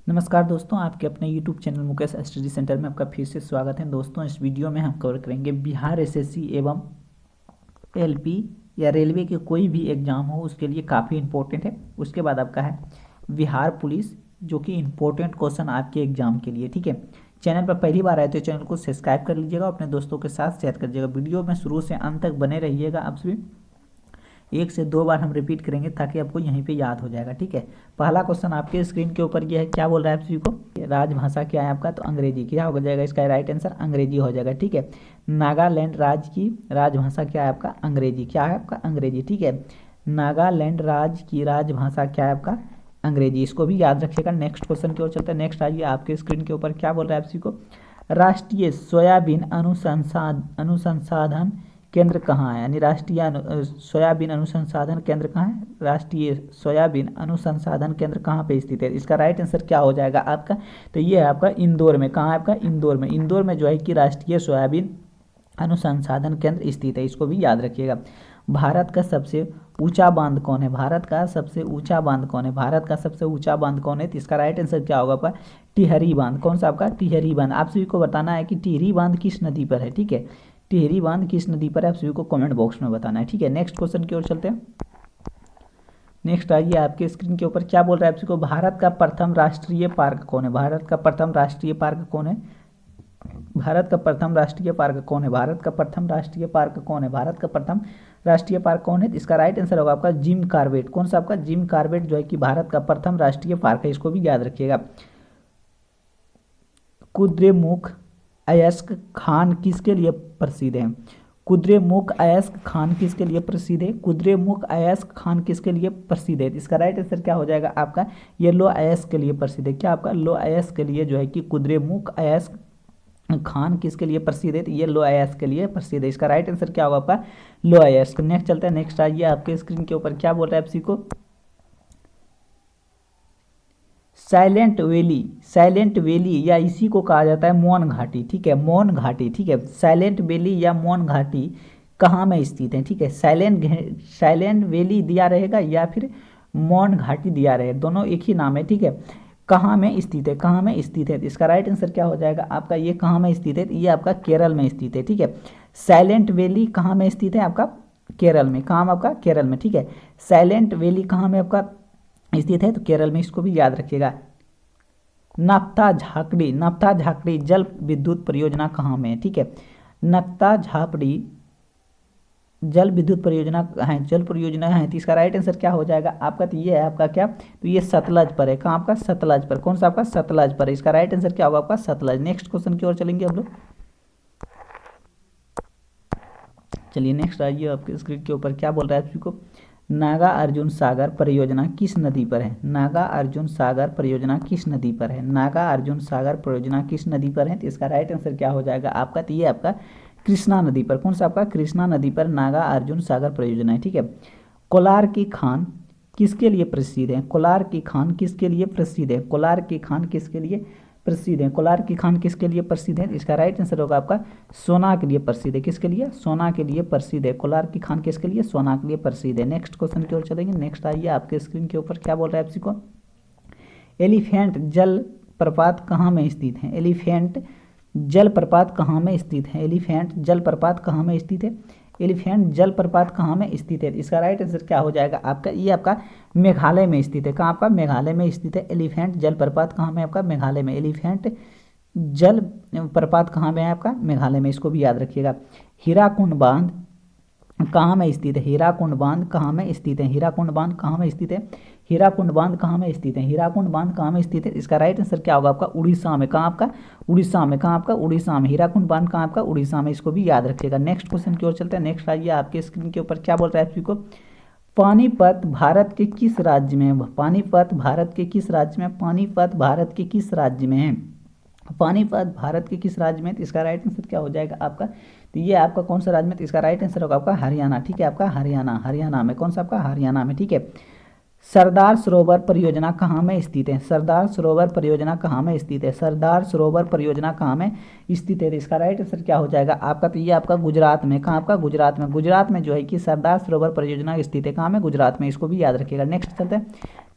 नमस्कार दोस्तों, आपके अपने YouTube channel Mukesh study centre में आपका फिर से स्वागत है। दोस्तों, इस वीडियो में हम कवर करेंगे बिहार एसएससी एवं एलपी या रेलवे के कोई भी एग्जाम हो उसके लिए काफ़ी इंपॉर्टेंट है। उसके बाद आपका है बिहार पुलिस, जो कि इंपॉर्टेंट क्वेश्चन आपके एग्जाम के लिए। ठीक है, चैनल पर पहली बार आए तो चैनल को सब्सक्राइब कर लीजिएगा, अपने दोस्तों के साथ शेयर कर दीजिएगा। वीडियो में शुरू से अंत तक बने रहिएगा। आप सभी 1 से 2 बार हम रिपीट करेंगे ताकि आपको यहीं पे याद हो जाएगा। ठीक है, पहला क्वेश्चन आपके स्क्रीन के ऊपर ये है। क्या बोल रहा है आप सभी को? राजभाषा क्या है आपका? तो अंग्रेजी। क्या हो जाएगा इसका राइट आंसर? अंग्रेजी हो जाएगा। ठीक है, नागालैंड राज्य की राजभाषा क्या है आपका? अंग्रेजी। क्या है आपका? अंग्रेजी। ठीक है, नागालैंड राज्य की राजभाषा क्या है आपका? अंग्रेजी। इसको भी याद रखिएगा। नेक्स्ट क्वेश्चन की ओर चलते हैं। नेक्स्ट आइए, आपके स्क्रीन के ऊपर क्या बोल रहा है आप सभी को? राष्ट्रीय सोयाबीन अनुसंसाधन केंद्र कहाँ है? यानी राष्ट्रीय सोयाबीन अनुसंधान केंद्र कहाँ है? राष्ट्रीय सोयाबीन अनुसंधान केंद्र कहाँ पे स्थित है? इसका राइट आंसर क्या हो जाएगा आपका? तो ये है आपका इंदौर में। कहाँ है आपका? इंदौर में। इंदौर में जो है कि राष्ट्रीय सोयाबीन अनुसंधान केंद्र स्थित है। इसको भी याद रखिएगा। भारत का सबसे ऊंचा बांध कौन है? भारत का सबसे ऊंचा बांध कौन है? भारत का सबसे ऊंचा बांध कौन है? तो इसका राइट आंसर क्या होगा आपका? टिहरी बांध। कौन सा आपका? टिहरी बांध। आप सभी को बताना है कि टिहरी बांध किस नदी पर है। ठीक है, टिहरी बांध किस नदी पर है, आप सभी को कमेंट बॉक्स में बताना है। ठीक है, नेक्स्ट क्वेश्चन की ओर चलते हैं। नेक्स्ट आइए, आपके स्क्रीन के ऊपर क्या बोल रहा है आप सभी को? भारत का प्रथम राष्ट्रीय पार्क कौन है? भारत का प्रथम राष्ट्रीय पार्क कौन है? भारत का प्रथम राष्ट्रीय पार्क कौन है? भारत का प्रथम राष्ट्रीय पार्क कौन है? भारत का प्रथम राष्ट्रीय पार्क कौन है? इसका राइट आंसर होगा आपका जिम कॉर्बेट। कौन सा आपका? जिम कॉर्बेट जो है कि भारत का प्रथम राष्ट्रीय पार्क है। इसको भी याद रखिएगा। कुद्रेमुख अयस्क खान किसके लिए प्रसिद्ध है? कुद्रेमुख अयस्क खान किसके लिए प्रसिद्ध है? कुद्रेमुख अयस्क खान किसके लिए प्रसिद्ध है? इसका राइट आंसर क्या हो जाएगा आपका? ये लो अयस्क के लिए प्रसिद्ध है। क्या आपका? लो अयस्क के लिए जो है कि कुद्रेमुख अयस्क खान किसके लिए प्रसिद्ध है? तो ये लो अयस्क के लिए प्रसिद्ध है। इसका राइट आंसर क्या होगा आपका? लो अयस्क। नेक्स्ट चलते हैं। नेक्स्ट आइए, आपके स्क्रीन के ऊपर क्या बोल रहा है आप सीखो? साइलेंट वैली या इसी को कहा जाता है मौन घाटी। ठीक है, मौन घाटी। ठीक है, साइलेंट वैली या मौन घाटी कहाँ में स्थित है? ठीक है, साइलेंट वैली दिया रहेगा या फिर मौन घाटी दिया रहेगा, दोनों एक ही नाम है। ठीक है, कहाँ में स्थित है? कहाँ में स्थित है? इसका राइट आंसर क्या हो जाएगा आपका? ये कहाँ में स्थित है? ये आपका केरल में स्थित है। ठीक है, साइलेंट वैली कहाँ में स्थित है आपका? केरल में। कहाँ आपका? केरल में। ठीक है, साइलेंट वैली कहाँ में आपका स्थित है? तो केरल में। इसको भी याद रखिएगा। नफ्ता झाकड़ी जल विद्युत परियोजना कहाँ में है? ठीक है, नफ्ता झाकड़ी जल विद्युत परियोजना है, जल परियोजना है। तो इसका राइट आंसर क्या हो जाएगा आपका? तो ये है आपका क्या? तो ये सतलज पर है। कहाँ आपका? सतलज पर। कौन सा आपका? सतलज पर। इसका राइट आंसर क्या होगा आपका? सतलज। नेक्स्ट क्वेश्चन की ओर चलेंगे हम लोग। चलिए नेक्स्ट आइए, आपके स्क्रीन के ऊपर क्या बोल रहा है आपको? नागा अर्जुन सागर परियोजना किस नदी पर है? नागा अर्जुन सागर परियोजना किस नदी पर है? नागा अर्जुन सागर परियोजना किस नदी पर है? तो इसका राइट आंसर क्या हो जाएगा आपका? तो ये आपका कृष्णा नदी पर। कौन सा आपका? कृष्णा नदी पर नागा अर्जुन सागर परियोजना है। ठीक है, कोलार की खान किसके लिए प्रसिद्ध है? कोलार की खान किसके लिए प्रसिद्ध है? कोलार की खान किसके लिए प्रसिद्ध है? कोलार की खान किसके लिए प्रसिद्ध है? इसका राइट आंसर होगा आपका सोना के लिए प्रसिद्ध है। किसके लिए? सोना के लिए प्रसिद्ध है। कोलार की खान किसके लिए? सोना के लिए प्रसिद्ध है। नेक्स्ट क्वेश्चन की ओर चलेंगे। नेक्स्ट आइए, आपके स्क्रीन के ऊपर क्या बोल रहा है आपसी को? एलिफेंट जल प्रपात कहाँ में स्थित है? एलिफेंट जल प्रपात कहाँ में स्थित है? एलिफेंट जल प्रपात कहाँ में स्थित है? एलिफेंट जल प्रपात कहाँ में स्थित है? इसका राइट आंसर क्या हो जाएगा आपका? ये आपका मेघालय में स्थित है। कहाँ आपका? मेघालय में स्थित है। एलिफेंट जल प्रपात कहाँ में आपका? मेघालय में। एलिफेंट जल प्रपात कहाँ में है आपका? मेघालय में। इसको भी याद रखिएगा। हीराकुंड बांध कहाँ में स्थित है? हीराकुंड बांध कहाँ में स्थित है? हीराकुंड बांध कहाँ में स्थित है? हीराकुंड बांध कहाँ में स्थित है? हीराकुंड बांध कहाँ में स्थित है? इसका राइट आंसर क्या होगा आपका? उड़ीसा में। कहाँ आपका? उड़ीसा में। कहाँ आपका? उड़ीसा में। हीराकुंड बांध कहाँ आपका? उड़ीसा में। इसको भी याद रखिएगा। नेक्स्ट क्वेश्चन की ओर चलते हैं। नेक्स्ट आइए, आपके स्क्रीन के ऊपर क्या बोल रहा है आपको? पानीपत भारत के किस राज्य में है? पानीपत भारत के किस राज्य में? पानीपत भारत के किस राज्य में है? पानीपत भारत के किस राज्य में? तो इसका राइट आंसर क्या हो जाएगा आपका? तो ये आपका कौन सा राज्य में? तो इसका राइट आंसर होगा आपका हरियाणा। ठीक है, आपका हरियाणा। हरियाणा में। कौन सा आपका? हरियाणा में। ठीक है, सरदार सरोवर परियोजना कहाँ में स्थित है? सरदार सरोवर परियोजना कहाँ में स्थित है? सरदार सरोवर परियोजना कहाँ में स्थित है? तो इसका राइट आंसर क्या हो जाएगा आपका? तो ये आपका गुजरात में। कहाँ आपका? गुजरात में। गुजरात में जो है कि सरदार सरोवर परियोजना स्थित है। कहाँ में? गुजरात में। इसको भी याद रखिएगा। नेक्स्ट चलते हैं।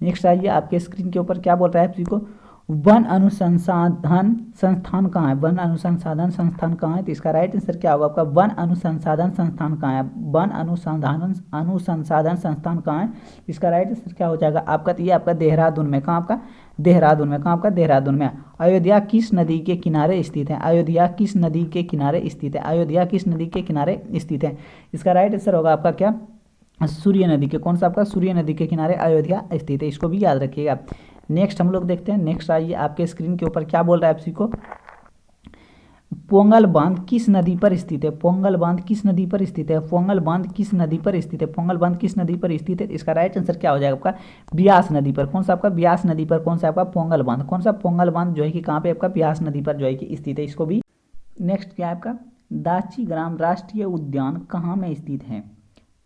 नेक्स्ट आइए, आपके स्क्रीन के ऊपर क्या बोल रहा है आपको? वन अनुसंधान संस्थान कहाँ है? वन अनुसंधान संस्थान कहाँ है? तो इसका राइट आंसर क्या होगा आपका? वन अनुसंधान संस्थान कहाँ है? वन अनुसंधान संस्थान कहाँ है? इसका राइट आंसर क्या हो जाएगा आपका? तो ये आपका देहरादून में। कहाँ आपका? देहरादून में। कहाँ आपका? देहरादून में। अयोध्या किस नदी के किनारे स्थित है? अयोध्या किस नदी के किनारे स्थित है? अयोध्या किस नदी के किनारे स्थित है? इसका राइट आंसर होगा आपका क्या? सूर्य नदी के। कौन सा आपका? सूर्य नदी के किनारे अयोध्या स्थित है। इसको भी याद रखिएगा। नेक्स्ट हम लोग देखते हैं। नेक्स्ट आइए, आपके स्क्रीन के ऊपर क्या बोल रहा है आप को? पोंगल बांध किस नदी पर स्थित है? पोंगल बांध किस नदी पर स्थित है? पोंगल बांध किस नदी पर स्थित है? पोंगल बांध किस नदी पर स्थित है? इसका राइट आंसर क्या हो जाएगा आपका? ब्यास नदी पर। कौन सा आपका? ब्यास नदी पर। कौन सा आपका? पोंगल बांध। कौन सा? पोंगल बांध जो है कि कहाँ पे आपका? ब्यास नदी पर जो है कि स्थित है। इसको भी। नेक्स्ट क्या है आपका? दाचीग्राम राष्ट्रीय उद्यान कहाँ में स्थित है?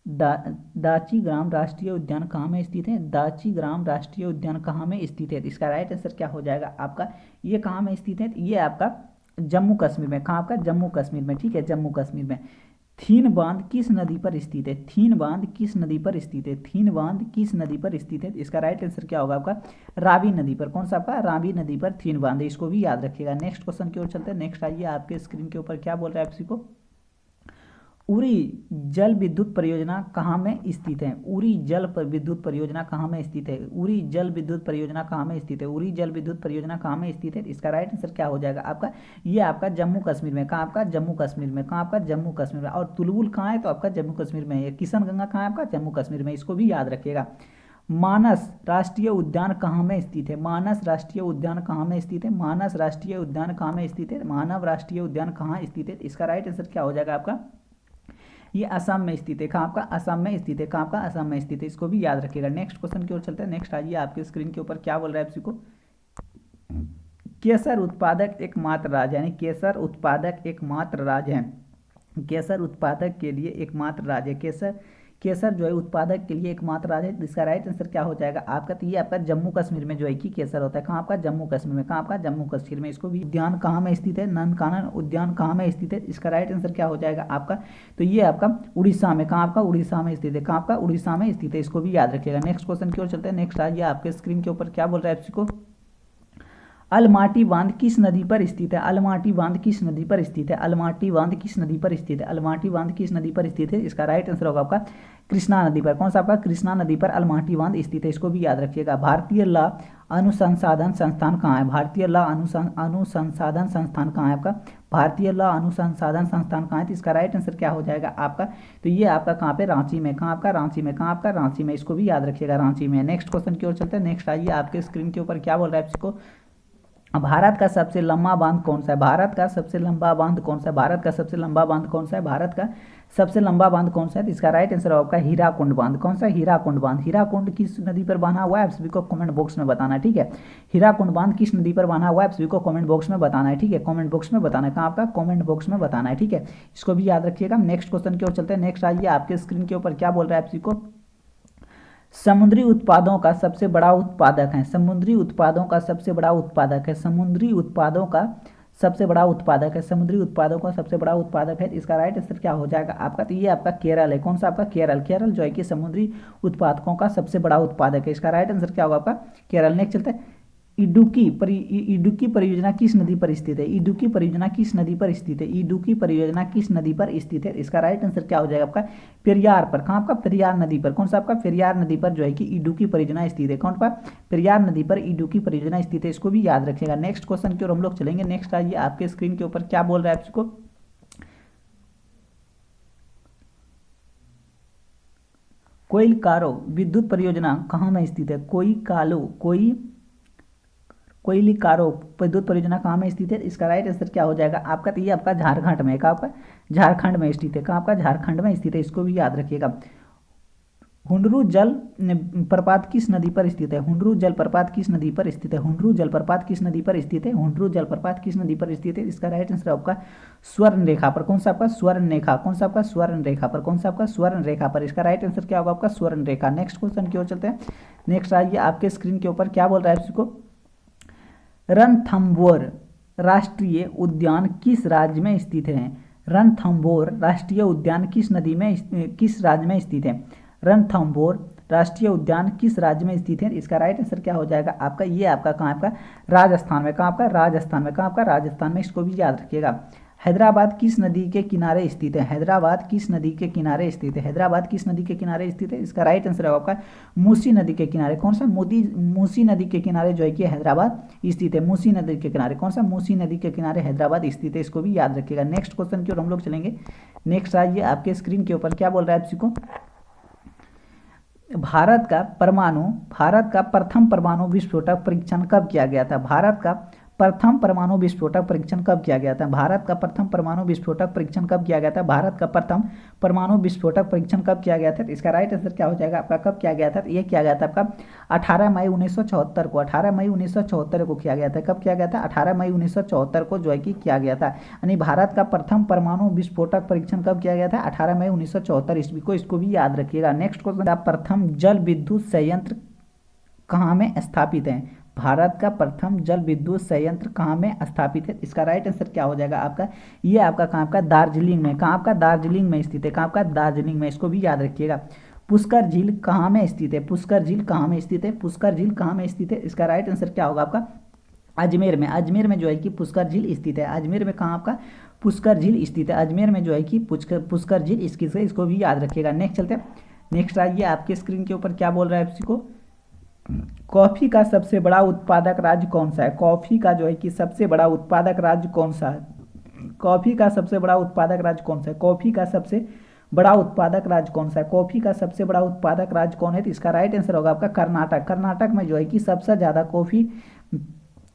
दाचीग्राम राष्ट्रीय उद्यान कहाँ में स्थित है? दाचीग्राम राष्ट्रीय उद्यान कहाँ में स्थित है? इसका राइट आंसर क्या हो जाएगा आपका? ये कहाँ में स्थित है? ये आपका जम्मू कश्मीर में। कहाँ आपका? जम्मू कश्मीर में। ठीक है, जम्मू कश्मीर में। थीन बांध किस नदी पर स्थित है? थीन बांध किस नदी पर स्थित है? थीन बांध किस नदी पर स्थित है? इसका राइट आंसर क्या होगा आपका? रावी नदी पर। कौन सा आपका? रावी नदी पर थीन बांध है। इसको भी याद रखिएगा। नेक्स्ट क्वेश्चन की ओर चलते हैं। नेक्स्ट आइए, आपके स्क्रीन के ऊपर क्या बोल रहा है आप को? उरी जल विद्युत परियोजना कहाँ में स्थित है? उरी जल विद्युत परियोजना कहाँ में स्थित है? उरी जल विद्युत परियोजना कहाँ में स्थित है? उरी जल विद्युत परियोजना कहाँ में स्थित है? इसका राइट आंसर क्या हो जाएगा आपका? ये आपका जम्मू कश्मीर में। कहाँ आपका? जम्मू कश्मीर में। कहाँ आपका? जम्मू कश्मीर में। और तुलबुल कहाँ है? तो आपका जम्मू कश्मीर में है। किशनगंगा कहाँ है आपका? जम्मू कश्मीर में। इसको भी याद रखिएगा। मानस राष्ट्रीय उद्यान कहाँ में स्थित है? मानस राष्ट्रीय उद्यान कहाँ में स्थित है? मानस राष्ट्रीय उद्यान कहाँ में स्थित है? मानव राष्ट्रीय उद्यान कहाँ स्थित है? इसका राइट आंसर क्या हो जाएगा आपका? ये असम में स्थित है। कहाँ आपका? असम में स्थित है। कहाँ आपका? असम में स्थित है। इसको भी याद रखिएगा। नेक्स्ट क्वेश्चन की ओर चलते हैं। नेक्स्ट आइए, आपके स्क्रीन के ऊपर क्या बोल रहा है आप को? केसर उत्पादक एकमात्र राज्य, यानी केसर उत्पादक एकमात्र राज्य है। केसर उत्पादक के लिए एकमात्र राज्य है। केसर केसर जो है उत्पादक के लिए एकमात्र राज्य है। इसका राइट आंसर क्या हो जाएगा आपका? तो ये आपका जम्मू कश्मीर में जो है कि केसर होता है। कहाँ आपका? जम्मू कश्मीर में। कहाँ आपका? जम्मू कश्मीर में। इसको भी। उद्यान कहाँ में स्थित है? नंदनकानन उद्यान कहाँ में स्थित है? इसका राइट आंसर क्या हो जाएगा आपका? तो ये आपका उड़ीसा में। कहाँ आपका? उड़ीसा में स्थित है। कहाँ आपका? उड़ीसा में स्थित है। इसको भी याद रखिएगा। नेक्स्ट क्वेश्चन की ओर चलते हैं। नेक्स्ट आइए, आपके स्क्रीन के ऊपर क्या बोल रहा है आपको? अलमाटी बांध किस नदी पर स्थित है? अलमाटी बांध किस नदी पर स्थित है? अलमाटी बांध किस नदी पर स्थित है? अलमाटी बांध किस नदी पर स्थित है? इसका राइट आंसर होगा आपका कृष्णा नदी पर। कौन सा आपका? कृष्णा नदी पर अलमाटी बांध स्थित है। इसको भी याद रखिएगा। भारतीय लौह अनुसंधान संस्थान कहाँ है? भारतीय लौह अनुसंधान संस्थान कहाँ है आपका? भारतीय लौह अनुसंधान संस्थान कहाँ है? तो इसका राइट आंसर क्या हो जाएगा आपका? तो ये आपका कहाँ पे? रांची में। कहाँ आपका? रांची में। कहाँ आपका? रांची में। इसको भी याद रखिएगा, रांची में। नेक्स्ट क्वेश्चन की ओर चलते हैं। नेक्स्ट आइए, आपके स्क्रीन के ऊपर क्या बोल रहा है आपको? भारत का सबसे लंबा बांध कौन सा है? भारत का सबसे लंबा बांध कौन सा है? भारत का सबसे लंबा बांध कौन सा है? भारत का सबसे लंबा बांध कौन सा है? तो इसका राइट आंसर होगा हीराकुंड बांध। कौन सा? हीराकुंड बांध। हीराकुंड किस नदी पर बना हुआ है? आप सभी को कमेंट बॉक्स में बताना है। ठीक है, हीराकुंड बांध किस नदी पर बना हुआ है? आप सभी को कमेंट बॉक्स में बताना है। ठीक है, कमेंट बॉक्स में बताना है। कहाँ आपका? कमेंट बॉक्स में बताना है। ठीक है, इसको भी याद रखिएगा। नेक्स्ट क्वेश्चन की ओर चलते हैं। नेक्स्ट आइए, आपके स्क्रीन के ऊपर क्या बोल रहा है आप सभी को? समुद्री उत्पादों का सबसे बड़ा उत्पादक है। समुद्री उत्पादों का सबसे बड़ा उत्पादक है। समुद्री उत्पादों का सबसे बड़ा उत्पादक है। समुद्री उत्पादों का सबसे बड़ा उत्पादक है। इसका राइट आंसर क्या हो जाएगा आपका? तो ये आपका केरल है। कौन सा आपका? केरल। केरल जो है कि समुद्री उत्पादकों का सबसे बड़ा उत्पादक है। इसका राइट आंसर क्या होगा आपका? केरल। नेक्स्ट चलते हैं। इडुक्की परियोजना किस नदी पर स्थित है? इडुक्की परियोजना किस नदी पर स्थित है? इडुक्की परियोजना किस नदी पर स्थित है? इसका राइट आंसर क्या हो जाएगा आपका? पेरियार पर। कहाँ आपका? पेरियार नदी पर। कौन सा आपका? पेरियार नदी पर जो है कि इडुक्की परियोजना स्थित है। कौन पर? पेरियार नदी पर इडुक्की परियोजना स्थित है। इसको भी याद रखिएगा। नेक्स्ट क्वेश्चन की ओर हम लोग चलेंगे। नेक्स्ट आइए, आपके स्क्रीन के ऊपर क्या बोल रहा है आपको? कोइलकारो विद्युत परियोजना कहाँ में स्थित है? कोइलिकारो विद्युत परियोजना कहाँ में स्थित है? इसका राइट आंसर क्या हो जाएगा आपका? तो ये आपका झारखंड में। कहाँ आपका? झारखंड में स्थित है। कहाँ आपका? झारखंड में स्थित है। इसको भी याद रखिएगा। हुंडरू जल प्रपात किस नदी पर स्थित है? हुंडरू जल प्रपात किस नदी पर स्थित है? हुंडरू जल प्रपात किस नदी पर स्थित है? हुंडरू जल प्रपात किस नदी पर स्थित है? इसका राइट आंसर आपका स्वर्ण रेखा पर। कौन सा आपका? स्वर्ण रेखा। कौन सा आपका? स्वर्ण रेखा पर। कौन सा आपका? स्वर्ण रेखा पर। इसका राइट आंसर क्या होगा आपका? स्वर्ण रेखा। नेक्स्ट क्वेश्चन की ओर चलते हैं। नेक्स्ट आइए, आपके स्क्रीन के ऊपर क्या बोल रहा है आपको? रणथंभौर राष्ट्रीय उद्यान किस राज्य में स्थित है? रणथंभौर राष्ट्रीय उद्यान किस नदी में किस राज्य में स्थित है? रणथंभौर राष्ट्रीय उद्यान किस राज्य में स्थित है? इसका राइट आंसर क्या हो जाएगा आपका, ये आपका कहाँ, आपका राजस्थान में। कहाँ आपका? राजस्थान में। कहाँ आपका? राजस्थान में। इसको भी याद रखिएगा। हैदराबाद किस नदी के किनारे स्थित है? हैदराबाद किस नदी के किनारे स्थित है? हैदराबाद किस नदी के किनारे स्थित है? इसका राइट आंसर है आपका मूसी नदी के किनारे। कौन सा? मूसी नदी के किनारे जो है कि हैदराबाद स्थित है। मूसी नदी के किनारे। कौन सा? मूसी नदी के किनारे हैदराबाद स्थित है। इसको भी याद रखिएगा। नेक्स्ट क्वेश्चन की ओर हम लोग चलेंगे। नेक्स्ट आइए आपके स्क्रीन के ऊपर क्या बोल रहा है आपसी को, भारत का प्रथम परमाणु विस्फोटक परीक्षण कब किया गया था? भारत का प्रथम परमाणु विस्फोटक परीक्षण कब किया गया था? भारत का प्रथम परमाणु विस्फोटक परीक्षण कब किया गया था? भारत का प्रथम परमाणु विस्फोटक परीक्षण कब किया गया था? इसका राइट आंसर क्या हो जाएगा आपका, कब किया गया था? ये किया गया था आपका 18 मई 1974 को। 18 मई 1974 को किया गया था। कब किया गया था? 18 मई 1974 को जो है कि किया गया था। यानी भारत का प्रथम परमाणु विस्फोटक परीक्षण कब किया गया था? 18 मई 1974 ईस्वी को। इसको भी याद रखिएगा। नेक्स्ट क्वेश्चन, प्रथम जल विद्युत संयंत्र कहाँ में स्थापित है? भारत का प्रथम जल विद्युत संयंत्र कहाँ में स्थापित है? इसका राइट आंसर क्या हो जाएगा आपका, ये आपका कहाँ, आपका दार्जिलिंग में। कहाँ आपका? दार्जिलिंग में स्थित है। कहाँ आपका? दार्जिलिंग में। इसको भी याद रखिएगा। पुष्कर झील कहाँ में स्थित है? पुष्कर झील कहाँ में स्थित है? पुष्कर झील कहाँ में स्थित है? इसका राइट आंसर क्या होगा आपका, अजमेर में। अजमेर में जो है कि पुष्कर झील स्थित है। अजमेर में कहाँ आपका? पुष्कर झील स्थित है। अजमेर में जो है कि पुष्कर झील स्थित है। इसको भी याद रखिएगा। नेक्स्ट चलते हैं। नेक्स्ट आइए आपके स्क्रीन के ऊपर क्या बोल रहा है आपसी को, कॉफी का सबसे बड़ा उत्पादक राज्य कौन सा है? कॉफी का जो है कि सबसे बड़ा उत्पादक राज्य कौन सा है? कॉफी का सबसे बड़ा उत्पादक राज्य कौन सा है? कॉफी का सबसे बड़ा उत्पादक राज्य कौन सा है? कॉफी का सबसे बड़ा उत्पादक राज्य कौन है? तो इसका राइट आंसर होगा आपका कर्नाटक। कर्नाटक में जो है कि सबसे ज्यादा कॉफी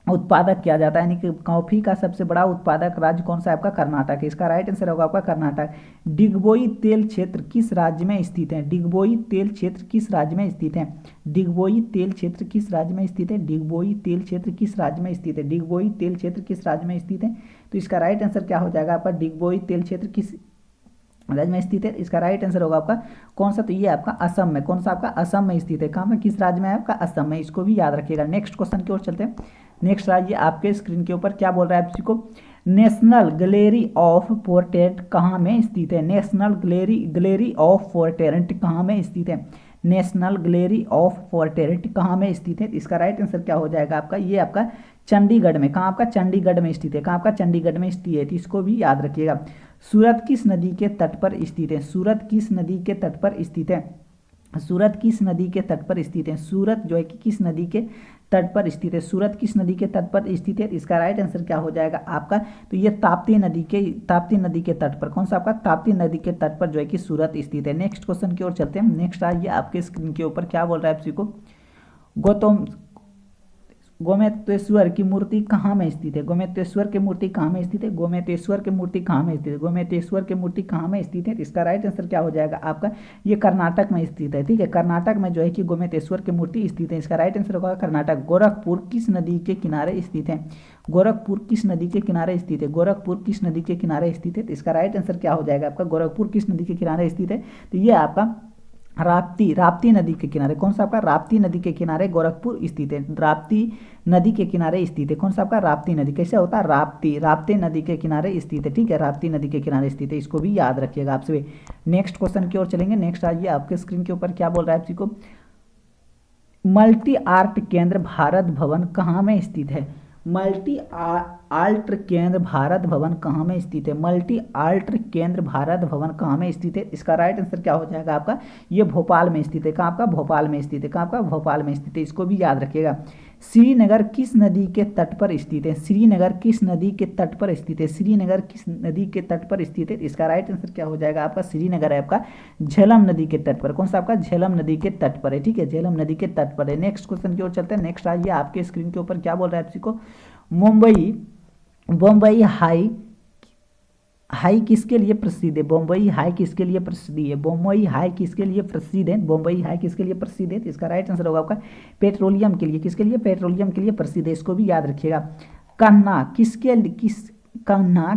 उत्पादक किया जाता है। यानी कि कॉफी का सबसे बड़ा उत्पादक राज्य कौन सा है? आपका कर्नाटक है। इसका राइट आंसर होगा आपका कर्नाटक। डिगबोई तेल क्षेत्र किस राज्य में स्थित है? डिगबोई तेल क्षेत्र किस राज्य में स्थित है? डिगबोई तेल क्षेत्र किस राज्य में स्थित है? डिगबोई तेल क्षेत्र किस राज्य में स्थित है? डिगबोई तेल क्षेत्र किस राज्य में स्थित है? तो इसका राइट आंसर क्या हो जाएगा आपका, डिगबोई तेल क्षेत्र किस राज्य में स्थित है? इसका राइट आंसर होगा आपका कौन सा, तो ये आपका असम में। कौन सा? आपका असम में स्थित है। कहाँ में? किस राज्य में है? आपका असम में। इसको भी याद रखिएगा। नेक्स्ट क्वेश्चन की ओर चलते हैं। नेक्स्ट राज्य आपके स्क्रीन के ऊपर क्या बोल रहा है आपसी को, नेशनल गैलरी ऑफ पोर्ट्रेट कहाँ में स्थित है? नेशनल गैलरी ऑफ पोर्ट्रेट कहाँ में स्थित है? नेशनल गैलरी ऑफ पोर्ट्रेट कहाँ में स्थित है? इसका राइट आंसर क्या हो जाएगा आपका, ये आपका चंडीगढ़ में। कहाँ आपका? चंडीगढ़ में स्थित है। कहाँ आपका? चंडीगढ़ में स्थित है। तो इसको भी याद रखिएगा। सूरत किस नदी के तट पर स्थित है? सूरत किस नदी के तट पर स्थित है? सूरत किस नदी के तट पर स्थित है? सूरत जो है कि किस नदी के तट पर स्थित है? सूरत किस नदी के तट पर स्थित है? इसका राइट आंसर क्या हो जाएगा आपका, तो ये ताप्ती नदी के तट पर। कौन सा? आपका ताप्ती नदी के तट पर जो है कि सूरत स्थित है। नेक्स्ट क्वेश्चन की ओर चलते हैं। नेक्स्ट आइए आपके स्क्रीन के ऊपर क्या बोल रहा है आपसी को, गोमतेश्वर की मूर्ति कहाँ में स्थित है? गोमतेश्वर की मूर्ति कहाँ में स्थित है? गोमतेश्वर की मूर्ति कहाँ में स्थित है? गोमतेश्वर की मूर्ति कहाँ में स्थित है? इसका राइट आंसर क्या हो जाएगा आपका, ये कर्नाटक में स्थित है। ठीक है, कर्नाटक में जो है कि गोमतेश्वर की मूर्ति स्थित है। इसका राइट आंसर होगा कर्नाटक। गोरखपुर किस नदी के किनारे स्थित है? गोरखपुर किस नदी के किनारे स्थित है? गोरखपुर किस नदी के किनारे स्थित है? इसका राइट आंसर क्या हो जाएगा आपका, गोरखपुर किस नदी के किनारे स्थित है? तो ये आपका राप्ती नदी के किनारे। कौन सा? आपका राप्ती नदी के किनारे गोरखपुर स्थित है। राप्ती नदी के किनारे स्थित है। कौन सा? आपका राप्ती नदी। कैसे होता है? राप्ती नदी के किनारे स्थित है। ठीक है, राप्ती नदी के किनारे स्थित है। इसको भी याद रखिएगा आप सभी। नेक्स्ट क्वेश्चन की ओर चलेंगे। नेक्स्ट आइए आपके स्क्रीन के ऊपर क्या बोल रहा है आपसी को, मल्टी आर्ट केंद्र भारत भवन कहाँ में स्थित है? मल्टी आल्ट केंद्र भारत भवन कहाँ में स्थित है? मल्टी आल्ट केंद्र भारत भवन कहाँ में स्थित है? इसका राइट आंसर क्या हो जाएगा आपका, ये भोपाल में स्थित है। कहाँ आपका? भोपाल में स्थित है। कहाँ आपका? भोपाल में स्थित है। इसको भी याद रखिएगा। श्रीनगर किस नदी के तट पर स्थित है? श्रीनगर किस नदी के तट पर स्थित है? श्रीनगर किस नदी के तट पर स्थित है? इसका राइट आंसर क्या हो जाएगा आपका, श्रीनगर है आपका झेलम नदी के तट पर। कौन सा? आपका झेलम नदी के तट पर है। ठीक है, झेलम नदी के तट पर है। नेक्स्ट क्वेश्चन की ओर चलते हैं। नेक्स्ट आइए आपके स्क्रीन के ऊपर क्या बोल रहा है आपसी को, बम्बई हाई किसके लिए प्रसिद्ध है? बम्बई हाई किसके लिए प्रसिद्ध है? बम्बई हाई किसके लिए प्रसिद्ध है? बम्बई हाई किसके लिए प्रसिद्ध है? इसका राइट आंसर होगा आपका पेट्रोलियम के लिए। किसके लिए? पेट्रोलियम के लिए प्रसिद्ध है। इसको भी याद रखिएगा। कान्हा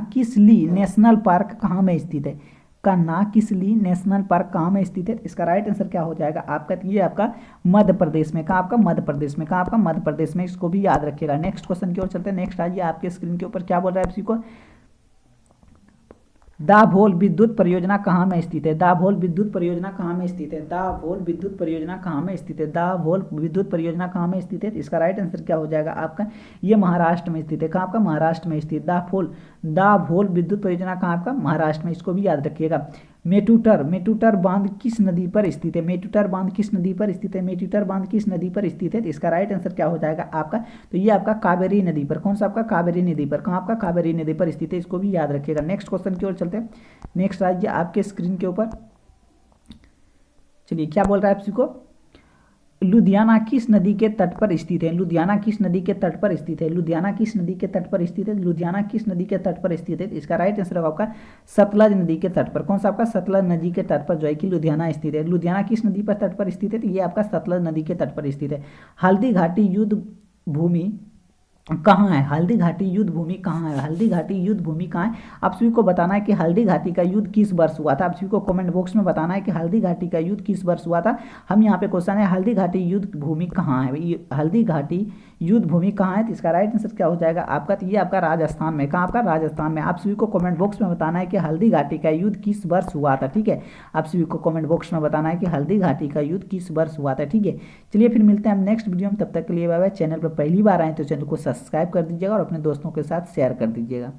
किसली नेशनल पार्क कहाँ में स्थित है? कान्हा किसली नेशनल पार्क कहाँ में स्थित है? इसका राइट आंसर क्या हो जाएगा आपका, ये आपका मध्य प्रदेश में। कहाँ आपका? मध्य प्रदेश में। कहाँ आपका? मध्य प्रदेश में। इसको भी याद रखिएगा। नेक्स्ट क्वेश्चन की ओर चलते हैं। नेक्स्ट आइए आपके स्क्रीन के ऊपर क्या बोल रहा है आपसी को, दाभोल विद्युत परियोजना कहाँ में स्थित है? दाभोल विद्युत परियोजना कहाँ में स्थित है? दाभोल विद्युत परियोजना कहाँ में स्थित है? दाभोल विद्युत परियोजना कहाँ में स्थित है? इसका राइट आंसर क्या हो जाएगा आपका? ये महाराष्ट्र में स्थित है। कहाँ आपका? महाराष्ट्र में स्थित। दाभोल विद्युत परियोजना कहाँ आपका? महाराष्ट्र में। इसको भी याद रखिएगा। मेटूटर बांध किस नदी पर स्थित है? मेटूटर बांध किस नदी पर स्थित है? मेटूटर बांध किस नदी पर स्थित है? तो इसका राइट आंसर क्या हो जाएगा आपका? तो ये आपका कावेरी नदी पर। कौन सा आपका? कावेरी नदी पर। कहाँ आपका? कावेरी नदी पर स्थित है। इसको भी याद रखिएगा। नेक्स्ट क्वेश्चन की ओर चलते हैं। नेक्स्ट आइए आपके स्क्रीन के ऊपर। चलिए क्या बोल रहा है आप को? लुधियाना किस नदी के तट पर स्थित है? लुधियाना किस नदी के तट पर स्थित है? लुधियाना किस नदी के तट पर स्थित है? लुधियाना किस नदी के तट पर स्थित है? इसका राइट आंसर होगा आपका सतलज नदी के तट पर। कौन सा आपका? सतलज नदी के तट पर जो है कि लुधियाना स्थित है। लुधियाना किस नदी पर तट पर स्थित है? तो ये आपका सतलज नदी के तट पर स्थित है। हल्दी घाटी युद्ध भूमि कहाँ है? हल्दी घाटी युद्ध भूमि कहाँ है? हल्दी घाटी युद्ध भूमि कहाँ है? आप सभी को बताना है कि हल्दी घाटी का युद्ध किस वर्ष हुआ था। आप सभी को कमेंट बॉक्स में बताना है कि हल्दी घाटी का युद्ध किस वर्ष हुआ था। हम यहाँ पे क्वेश्चन है हल्दी घाटी युद्ध भूमि कहाँ है? हल्दी घाटी युद्ध भूमि कहाँ है? तो इसका राइट आंसर क्या हो जाएगा आपका? तो ये आपका राजस्थान में। कहाँ आपका? राजस्थान में। आप सभी को कमेंट बॉक्स में बताना है कि हल्दी घाटी का युद्ध किस वर्ष हुआ था। ठीक है, आप सभी को कमेंट बॉक्स में बताना है कि हल्दी घाटी का युद्ध किस वर्ष हुआ था। ठीक है, चलिए फिर मिलते हैं हम नेक्स्ट वीडियो में। तब तक के लिए बाय बाय। चैनल पर पहली बार आए तो चैनल को सब्सक्राइब कर दीजिएगा और अपने दोस्तों के साथ शेयर कर दीजिएगा।